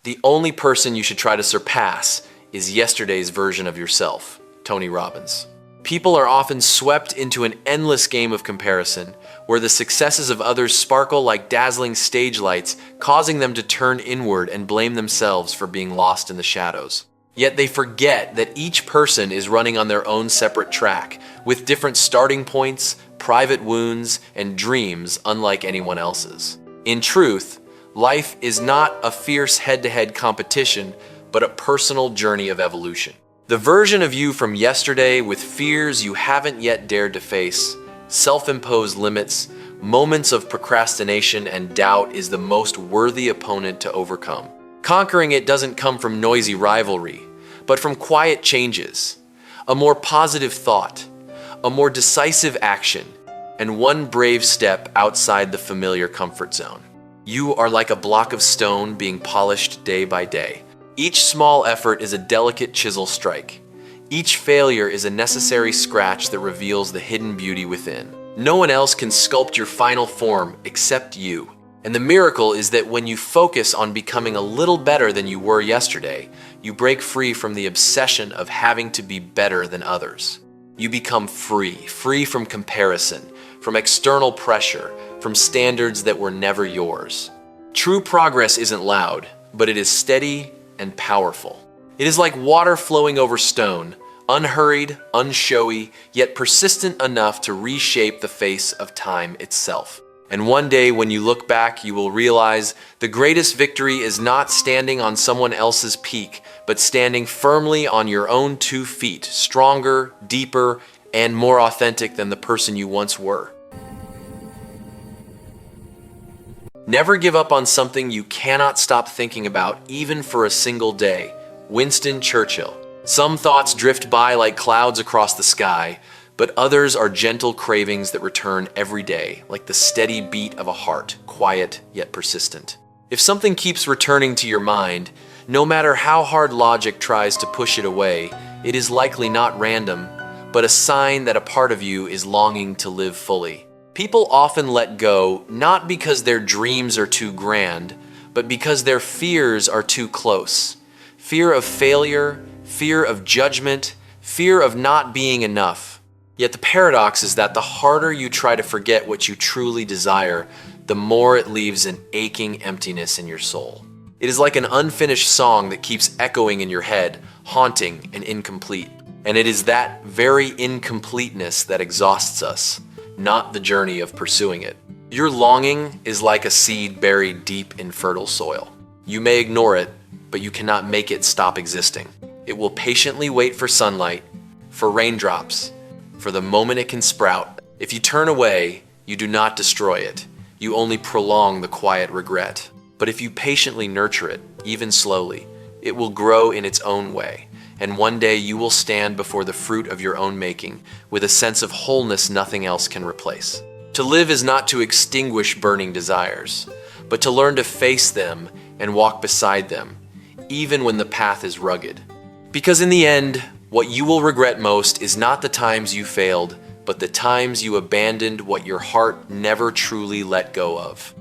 The only person you should try to surpass is yesterday's version of yourself. Tony Robbins. People are often swept into an endless game of comparison, where the successes of others sparkle like dazzling stage lights, causing them to turn inward and blame themselves for being lost in the shadows. Yet they forget that each person is running on their own separate track, with different starting points, private wounds, and dreams unlike anyone else's. In truth, life is not a fierce head-to-head competition, but a personal journey of evolution. The version of you from yesterday with fears you haven't yet dared to face, self-imposed limits, moments of procrastination and doubt is the most worthy opponent to overcome. Conquering it doesn't come from noisy rivalry, but from quiet changes, a more positive thought, a more decisive action, and one brave step outside the familiar comfort zone. You are like a block of stone being polished day by day. Each small effort is a delicate chisel strike. Each failure is a necessary scratch that reveals the hidden beauty within. No one else can sculpt your final form except you. And the miracle is that when you focus on becoming a little better than you were yesterday, you break free from the obsession of having to be better than others. You become free from comparison, from external pressure, from standards that were never yours. True progress isn't loud, but it is steady and powerful. It is like water flowing over stone, unhurried, unshowy, yet persistent enough to reshape the face of time itself. And one day when you look back, you will realize the greatest victory is not standing on someone else's peak, but standing firmly on your own 2 feet, stronger, deeper, and more authentic than the person you once were. Never give up on something you cannot stop thinking about, even for a single day. Winston Churchill. Some thoughts drift by like clouds across the sky, but others are gentle cravings that return every day, like the steady beat of a heart, quiet yet persistent. If something keeps returning to your mind, no matter how hard logic tries to push it away, it is likely not random, but a sign that a part of you is longing to live fully. People often let go not because their dreams are too grand, but because their fears are too close. Fear of failure, fear of judgment, fear of not being enough. Yet the paradox is that the harder you try to forget what you truly desire, the more it leaves an aching emptiness in your soul. It is like an unfinished song that keeps echoing in your head, haunting and incomplete. And it is that very incompleteness that exhausts us, not the journey of pursuing it. Your longing is like a seed buried deep in fertile soil. You may ignore it, but you cannot make it stop existing. It will patiently wait for sunlight, for raindrops, for the moment it can sprout. If you turn away, you do not destroy it. You only prolong the quiet regret. But if you patiently nurture it, even slowly, it will grow in its own way. And one day you will stand before the fruit of your own making with a sense of wholeness nothing else can replace. To live is not to extinguish burning desires, but to learn to face them and walk beside them, even when the path is rugged. Because in the end, what you will regret most is not the times you failed, but the times you abandoned what your heart never truly let go of.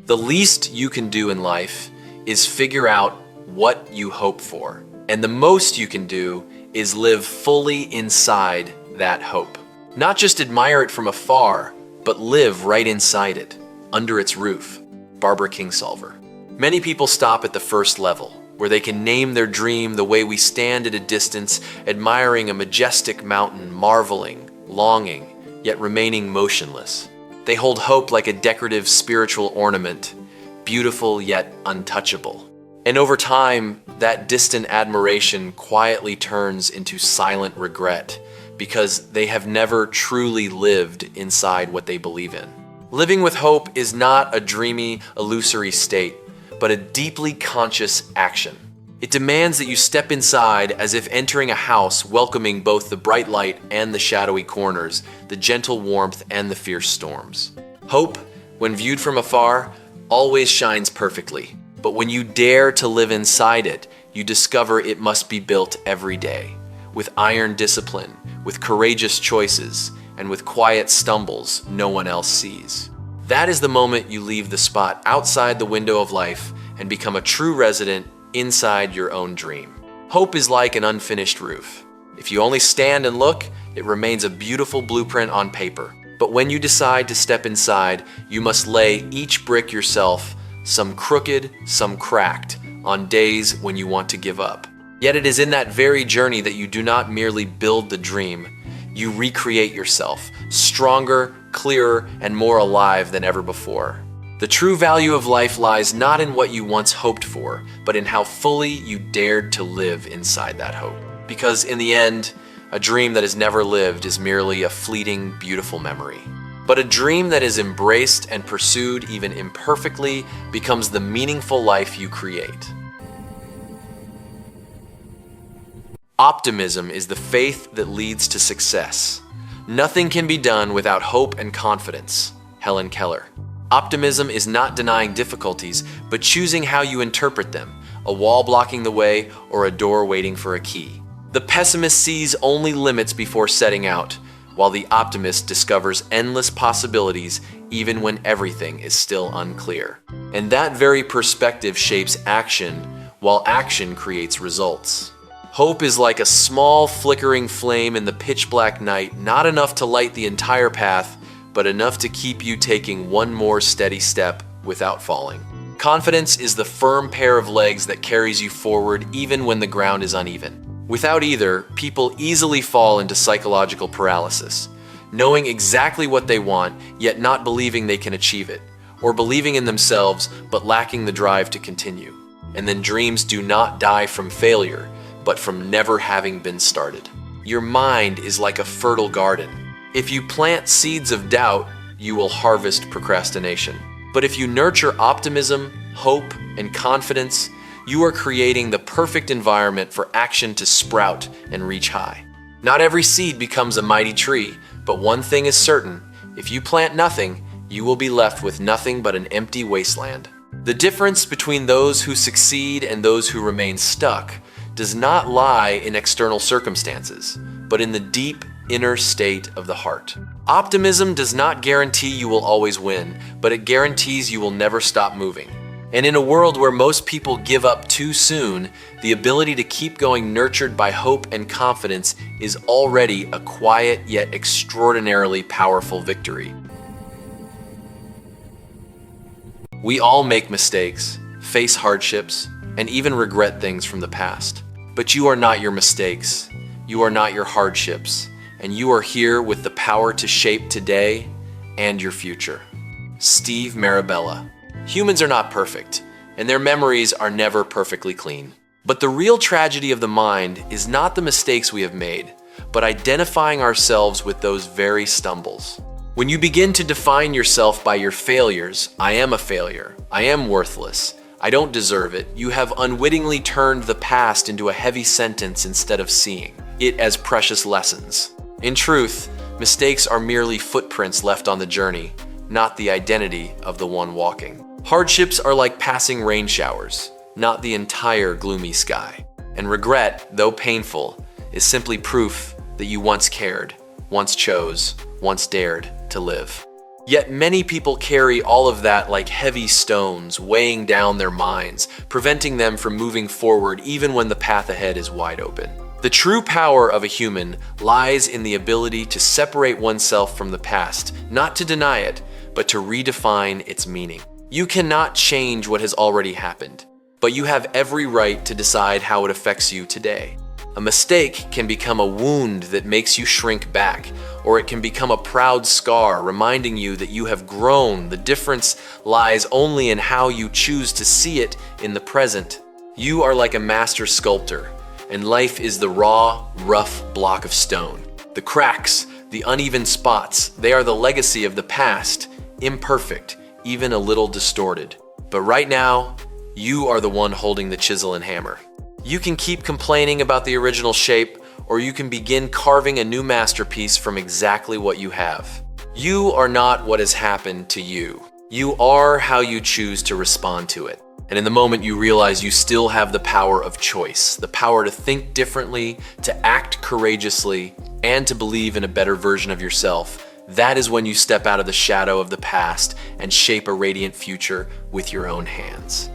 The least you can do in life is figure out what you hope for. And the most you can do is live fully inside that hope. Not just admire it from afar, but live right inside it, under its roof. Barbara Kingsolver. Many people stop at the first level, where they can name their dream the way we stand at a distance, admiring a majestic mountain, marveling, longing, yet remaining motionless. They hold hope like a decorative spiritual ornament, beautiful yet untouchable. And over time, that distant admiration quietly turns into silent regret because they have never truly lived inside what they believe in. Living with hope is not a dreamy, illusory state, but a deeply conscious action. It demands that you step inside as if entering a house, welcoming both the bright light and the shadowy corners, the gentle warmth and the fierce storms. Hope, when viewed from afar, always shines perfectly. But when you dare to live inside it, you discover it must be built every day, with iron discipline, with courageous choices, and with quiet stumbles no one else sees. That is the moment you leave the spot outside the window of life and become a true resident inside your own dream. Hope is like an unfinished roof. If you only stand and look, it remains a beautiful blueprint on paper. But when you decide to step inside, you must lay each brick yourself, some crooked, some cracked, on days when you want to give up. Yet it is in that very journey that you do not merely build the dream, you recreate yourself, stronger, clearer, and more alive than ever before. The true value of life lies not in what you once hoped for, but in how fully you dared to live inside that hope. Because in the end, a dream that is never lived is merely a fleeting, beautiful memory. But a dream that is embraced and pursued even imperfectly becomes the meaningful life you create. Optimism is the faith that leads to success. Nothing can be done without hope and confidence. Helen Keller. Optimism is not denying difficulties, but choosing how you interpret them, a wall blocking the way or a door waiting for a key. The pessimist sees only limits before setting out, while the optimist discovers endless possibilities even when everything is still unclear. And that very perspective shapes action, while action creates results. Hope is like a small flickering flame in the pitch-black night, not enough to light the entire path, but enough to keep you taking one more steady step without falling. Confidence is the firm pair of legs that carries you forward even when the ground is uneven. Without either, people easily fall into psychological paralysis, knowing exactly what they want, yet not believing they can achieve it, or believing in themselves but lacking the drive to continue. And then dreams do not die from failure, but from never having been started. Your mind is like a fertile garden. If you plant seeds of doubt, you will harvest procrastination. But if you nurture optimism, hope, and confidence, you are creating the perfect environment for action to sprout and reach high. Not every seed becomes a mighty tree, but one thing is certain: if you plant nothing, you will be left with nothing but an empty wasteland. The difference between those who succeed and those who remain stuck does not lie in external circumstances, but in the deep inner state of the heart. Optimism does not guarantee you will always win, but it guarantees you will never stop moving. And in a world where most people give up too soon, the ability to keep going nurtured by hope and confidence is already a quiet yet extraordinarily powerful victory. We all make mistakes, face hardships, and even regret things from the past. But you are not your mistakes, you are not your hardships, and you are here with the power to shape today and your future. Steve Marabella. Humans are not perfect, and their memories are never perfectly clean. But the real tragedy of the mind is not the mistakes we have made, but identifying ourselves with those very stumbles. When you begin to define yourself by your failures, I am a failure, I am worthless, I don't deserve it, you have unwittingly turned the past into a heavy sentence instead of seeing it as precious lessons. In truth, mistakes are merely footprints left on the journey, not the identity of the one walking. Hardships are like passing rain showers, not the entire gloomy sky. And regret, though painful, is simply proof that you once cared, once chose, once dared to live. Yet many people carry all of that like heavy stones, weighing down their minds, preventing them from moving forward even when the path ahead is wide open. The true power of a human lies in the ability to separate oneself from the past, not to deny it, but to redefine its meaning. You cannot change what has already happened, but you have every right to decide how it affects you today. A mistake can become a wound that makes you shrink back, or it can become a proud scar reminding you that you have grown. The difference lies only in how you choose to see it in the present. You are like a master sculptor, and life is the raw, rough block of stone. The cracks, the uneven spots, they are the legacy of the past, imperfect, even a little distorted. But right now, you are the one holding the chisel and hammer. You can keep complaining about the original shape, or you can begin carving a new masterpiece from exactly what you have. You are not what has happened to you. You are how you choose to respond to it. And in the moment you realize you still have the power of choice, the power to think differently, to act courageously, and to believe in a better version of yourself, That is when you step out of the shadow of the past and shape a radiant future with your own hands.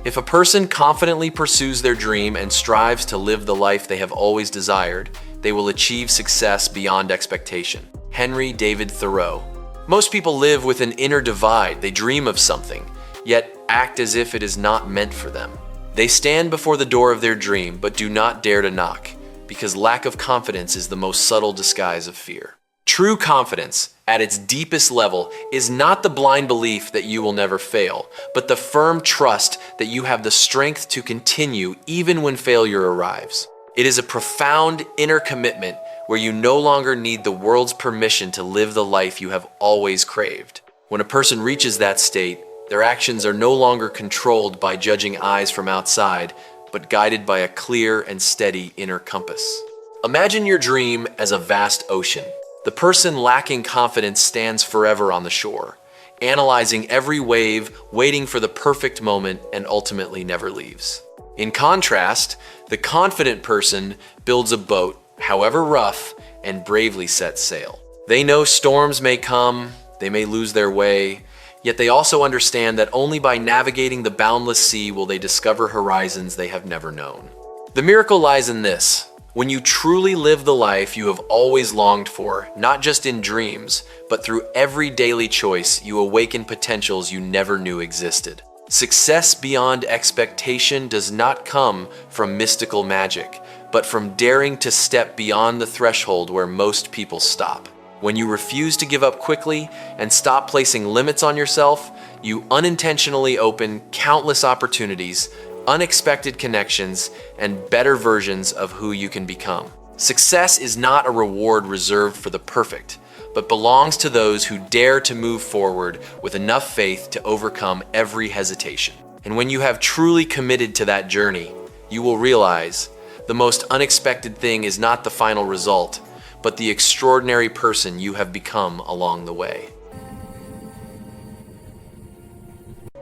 If a person confidently pursues their dream and strives to live the life they have always desired, they will achieve success beyond expectation. Henry David Thoreau. Most people live with an inner divide. They dream of something, yet act as if it is not meant for them. They stand before the door of their dream, but do not dare to knock, because lack of confidence is the most subtle disguise of fear. True confidence, at its deepest level, is not the blind belief that you will never fail, but the firm trust that you have the strength to continue even when failure arrives. It is a profound inner commitment where you no longer need the world's permission to live the life you have always craved. When a person reaches that state, their actions are no longer controlled by judging eyes from outside, but guided by a clear and steady inner compass. Imagine your dream as a vast ocean. The person lacking confidence stands forever on the shore, analyzing every wave, waiting for the perfect moment, and ultimately never leaves. In contrast, the confident person builds a boat, however rough, and bravely sets sail. They know storms may come, they may lose their way, yet they also understand that only by navigating the boundless sea will they discover horizons they have never known. The miracle lies in this. When you truly live the life you have always longed for, not just in dreams, but through every daily choice, you awaken potentials you never knew existed. Success beyond expectation does not come from mystical magic, but from daring to step beyond the threshold where most people stop. When you refuse to give up quickly and stop placing limits on yourself, you unintentionally open countless opportunities, unexpected connections, and better versions of who you can become. Success is not a reward reserved for the perfect, but belongs to those who dare to move forward with enough faith to overcome every hesitation. And when you have truly committed to that journey, you will realize the most unexpected thing is not the final result, but the extraordinary person you have become along the way.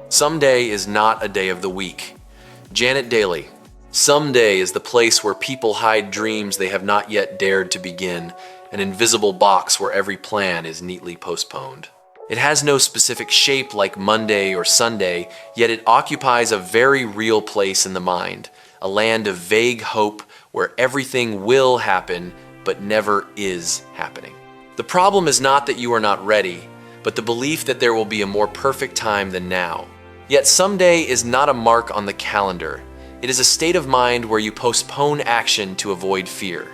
Someday is not a day of the week. Janet Dailey. Someday is the place where people hide dreams they have not yet dared to begin, an invisible box where every plan is neatly postponed. It has no specific shape like Monday or Sunday, yet it occupies a very real place in the mind, a land of vague hope where everything will happen, but never is happening. The problem is not that you are not ready, but the belief that there will be a more perfect time than now. Yet someday is not a mark on the calendar. It is a state of mind where you postpone action to avoid fear.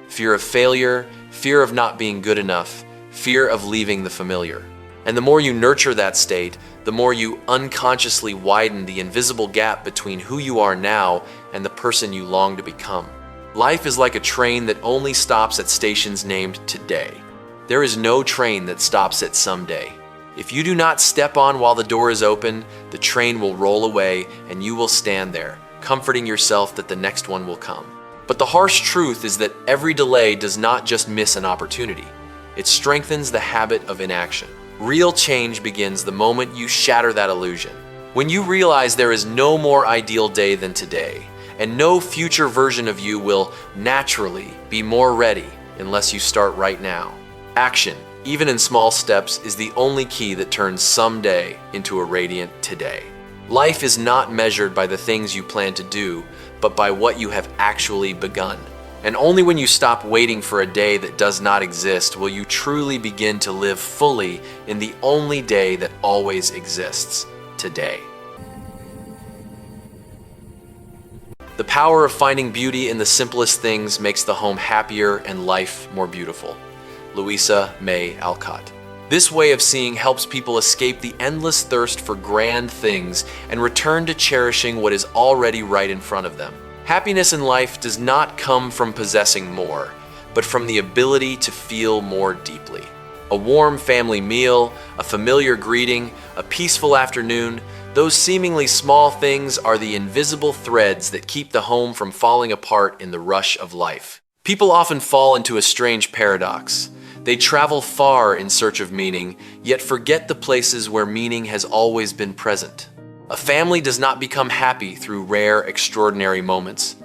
Fear of failure, fear of not being good enough, fear of leaving the familiar. And the more you nurture that state, the more you unconsciously widen the invisible gap between who you are now and the person you long to become. Life is like a train that only stops at stations named today. There is no train that stops at someday. If you do not step on while the door is open, the train will roll away and you will stand there, comforting yourself that the next one will come. But the harsh truth is that every delay does not just miss an opportunity. It strengthens the habit of inaction. Real change begins the moment you shatter that illusion. When you realize there is no more ideal day than today, and no future version of you will naturally be more ready unless you start right now. Action, even in small steps, is the only key that turns someday into a radiant today. Life is not measured by the things you plan to do, but by what you have actually begun. And only when you stop waiting for a day that does not exist will you truly begin to live fully in the only day that always exists, today. The power of finding beauty in the simplest things makes the home happier and life more beautiful. Louisa May Alcott. This way of seeing helps people escape the endless thirst for grand things and return to cherishing what is already right in front of them. Happiness in life does not come from possessing more, but from the ability to feel more deeply. A warm family meal, a familiar greeting, a peaceful afternoon, those seemingly small things are the invisible threads that keep the home from falling apart in the rush of life. People often fall into a strange paradox. They travel far in search of meaning, yet forget the places where meaning has always been present. A family does not become happy through rare, extraordinary moments,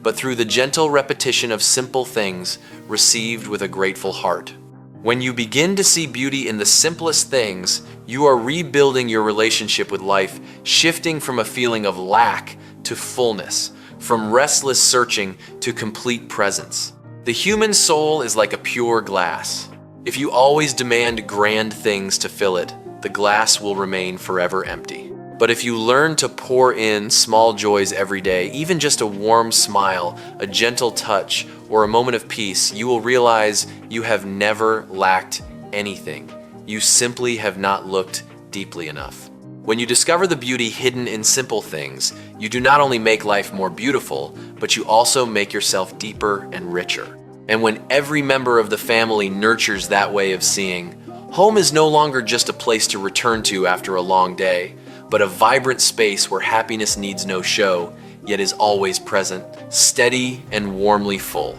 but through the gentle repetition of simple things received with a grateful heart. When you begin to see beauty in the simplest things, you are rebuilding your relationship with life, shifting from a feeling of lack to fullness, from restless searching to complete presence. The human soul is like a pure glass. If you always demand grand things to fill it, the glass will remain forever empty. But if you learn to pour in small joys every day, even just a warm smile, a gentle touch, or a moment of peace, you will realize you have never lacked anything. You simply have not looked deeply enough. When you discover the beauty hidden in simple things, you do not only make life more beautiful, but you also make yourself deeper and richer. And when every member of the family nurtures that way of seeing, home is no longer just a place to return to after a long day, but a vibrant space where happiness needs no show, yet is always present, steady and warmly full.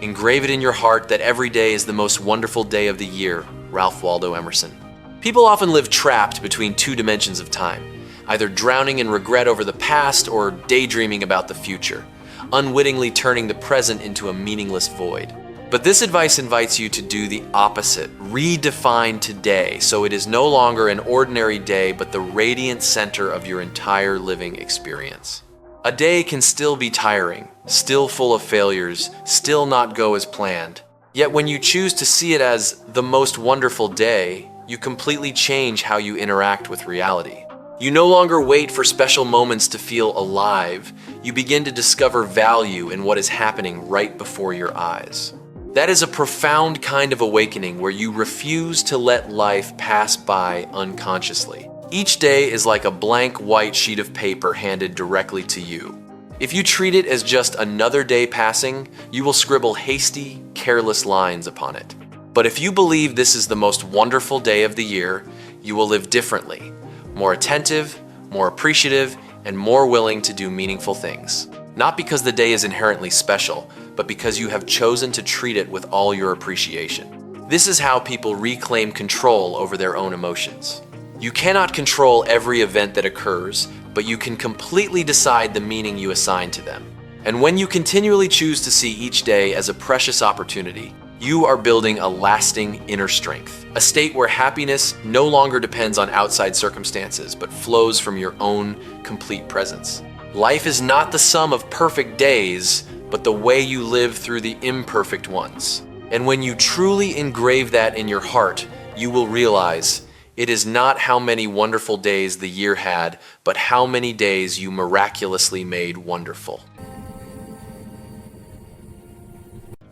Engrave it in your heart that every day is the most wonderful day of the year. Ralph Waldo Emerson. People often live trapped between two dimensions of time, either drowning in regret over the past or daydreaming about the future, unwittingly turning the present into a meaningless void. But this advice invites you to do the opposite. Redefine today so it is no longer an ordinary day, but the radiant center of your entire living experience. A day can still be tiring, still full of failures, still not go as planned. Yet when you choose to see it as the most wonderful day, you completely change how you interact with reality. You no longer wait for special moments to feel alive. You begin to discover value in what is happening right before your eyes. That is a profound kind of awakening where you refuse to let life pass by unconsciously. Each day is like a blank white sheet of paper handed directly to you. If you treat it as just another day passing, you will scribble hasty, careless lines upon it. But if you believe this is the most wonderful day of the year, you will live differently, more attentive, more appreciative, and more willing to do meaningful things. Not because the day is inherently special, but because you have chosen to treat it with all your appreciation. This is how people reclaim control over their own emotions. You cannot control every event that occurs, but you can completely decide the meaning you assign to them. And when you continually choose to see each day as a precious opportunity, you are building a lasting inner strength, a state where happiness no longer depends on outside circumstances, but flows from your own complete presence. Life is not the sum of perfect days, but the way you live through the imperfect ones. And when you truly engrave that in your heart, you will realize it is not how many wonderful days the year had, but how many days you miraculously made wonderful.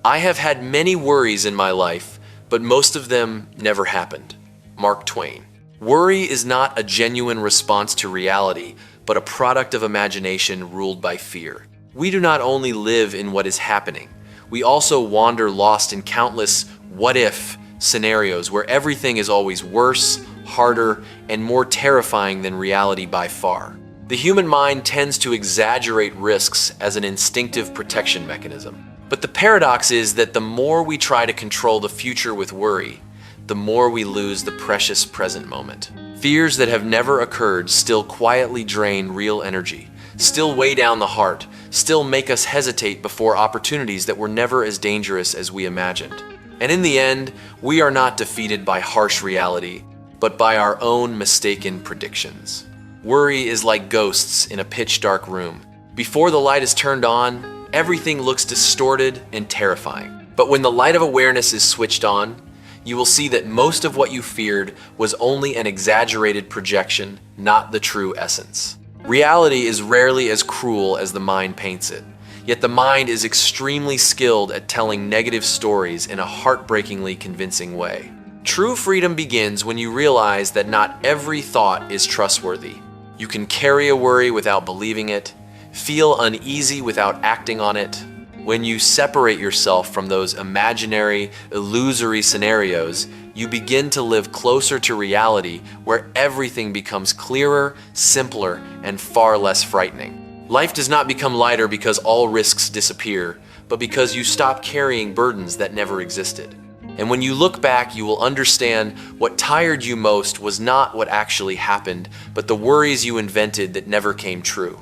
I have had many worries in my life, but most of them never happened. Mark Twain. Worry is not a genuine response to reality, but a product of imagination ruled by fear. We do not only live in what is happening, we also wander lost in countless what-if scenarios where everything is always worse, harder, and more terrifying than reality by far. The human mind tends to exaggerate risks as an instinctive protection mechanism. But the paradox is that the more we try to control the future with worry, the more we lose the precious present moment. Fears that have never occurred still quietly drain real energy, still weigh down the heart, still make us hesitate before opportunities that were never as dangerous as we imagined. And in the end, we are not defeated by harsh reality, but by our own mistaken predictions. Worry is like ghosts in a pitch-dark room. Before the light is turned on, everything looks distorted and terrifying. But when the light of awareness is switched on, you will see that most of what you feared was only an exaggerated projection, not the true essence. Reality is rarely as cruel as the mind paints it, yet the mind is extremely skilled at telling negative stories in a heartbreakingly convincing way. True freedom begins when you realize that not every thought is trustworthy. You can carry a worry without believing it, feel uneasy without acting on it. When you separate yourself from those imaginary, illusory scenarios, you begin to live closer to reality where everything becomes clearer, simpler, and far less frightening. Life does not become lighter because all risks disappear, but because you stop carrying burdens that never existed. And when you look back, you will understand what tired you most was not what actually happened, but the worries you invented that never came true.